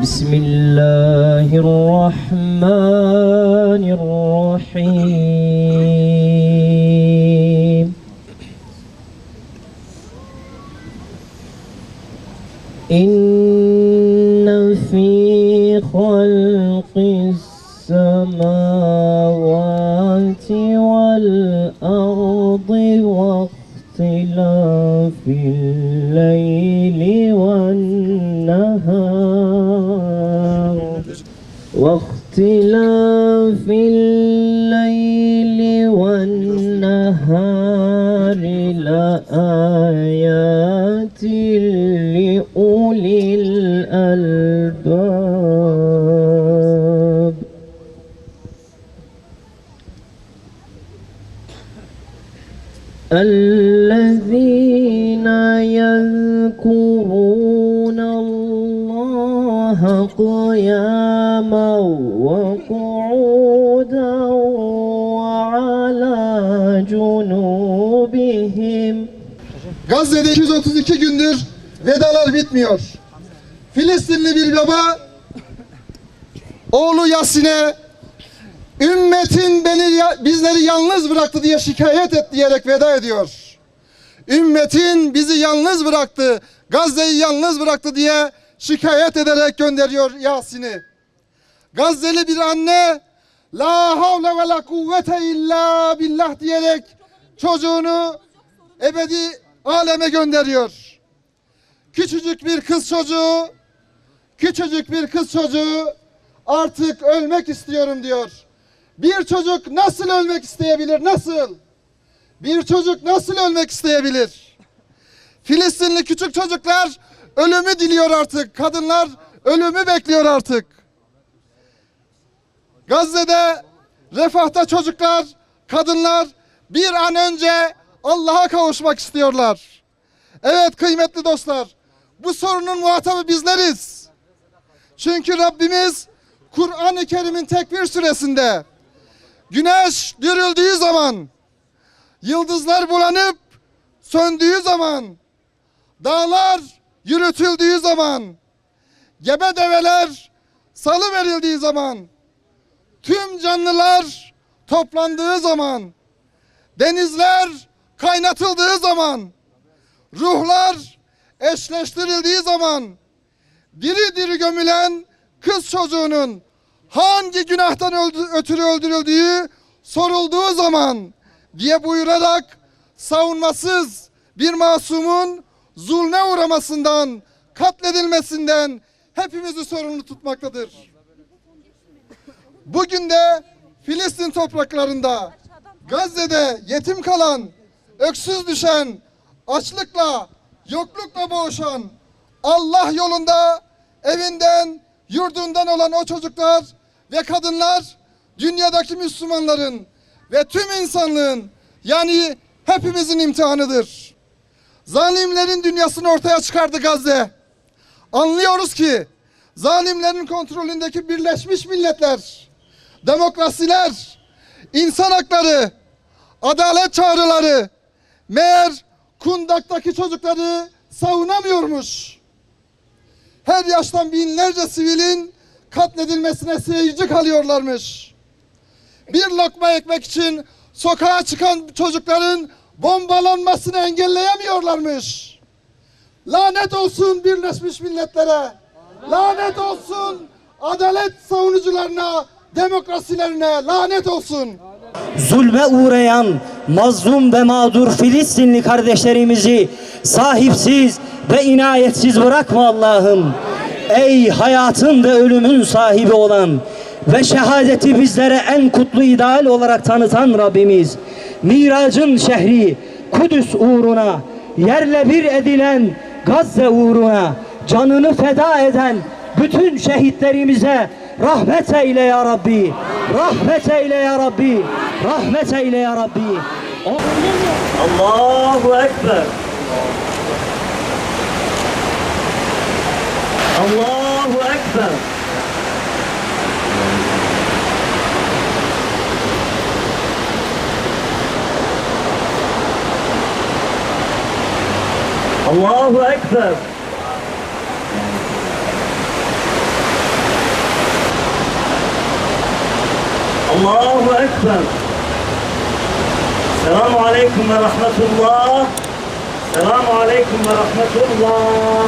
بسم الله الرحمن الرحيم إن في خلق السماوات والأرض واختلاف الليل والنهار لآيات لأولي الألباب الذين يذكرون الله قياما وقعودا وعلى جنوبهم. Gazze'de 232 gündür vedalar bitmiyor. Filistinli bir baba oğlu Yasin'e ümmetin bizleri yalnız bıraktı diye şikayet et diyerek veda ediyor. Ümmetin bizi yalnız bıraktı, Gazze'yi yalnız bıraktı diye şikayet ederek gönderiyor Yasin'i. Gazze'li bir anne la havle ve la kuvvete illa billah diyerek çocuğunu ebedi aleme gönderiyor. Küçücük bir kız çocuğu artık ölmek istiyorum diyor. Bir çocuk nasıl ölmek isteyebilir? Nasıl? Bir çocuk nasıl ölmek isteyebilir? Filistinli küçük çocuklar ölümü diliyor artık. Kadınlar ölümü bekliyor artık. Gazze'de refahta çocuklar, kadınlar bir an önce Allah'a kavuşmak istiyorlar. Evet kıymetli dostlar, bu sorunun muhatabı bizleriz. Çünkü Rabbimiz Kur'an-ı Kerim'in Tekvir suresinde güneş dürüldüğü zaman, yıldızlar bulanıp söndüğü zaman, dağlar yürütüldüğü zaman, gebe develer salıverildiği zaman, tüm canlılar toplandığı zaman, denizler kaynatıldığı zaman, ruhlar eşleştirildiği zaman, diri diri gömülen kız çocuğunun hangi günahtan ötürü öldürüldüğü sorulduğu zaman diye buyurarak savunmasız bir masumun zulme uğramasından, katledilmesinden hepimizi sorumlu tutmaktadır. Bugün de Filistin topraklarında, Gazze'de yetim kalan, öksüz düşen, açlıkla, yoklukla boğuşan, Allah yolunda evinden, yurdundan olan o çocuklar ve kadınlar dünyadaki Müslümanların ve tüm insanlığın yani hepimizin imtihanıdır. Zalimlerin dünyasını ortaya çıkardı Gazze. Anlıyoruz ki zalimlerin kontrolündeki Birleşmiş Milletler, demokrasiler, insan hakları, adalet çağrıları meğer kundaktaki çocukları savunamıyormuş. Her yaştan binlerce sivilin katledilmesine seyirci kalıyorlarmış. Bir lokma ekmek için sokağa çıkan çocukların bombalanmasını engelleyemiyorlarmış. Lanet olsun Birleşmiş Milletler'e. Lanet olsun adalet savunucularına, demokrasilerine lanet olsun. Zulme uğrayan mazlum ve mağdur Filistinli kardeşlerimizi sahipsiz ve inayetsiz bırakma Allah'ım. Ey hayatın ve ölümün sahibi olan ve şehadeti bizlere en kutlu ideal olarak tanıtan Rabbimiz, Miracın şehri Kudüs uğruna, yerle bir edilen Gazze uğruna canını feda eden bütün şehitlerimize rahmet eyle ya Rabbi. Rahmet eyle ya Rabbi. Rahmet eyle ya Rabbi. Allahu Ekber. Allahu Ekber. Allahu Ekber. Allahu Ekber. Selamun Aleyküm ve Rahmetullah. Selamun Aleyküm ve Rahmetullah.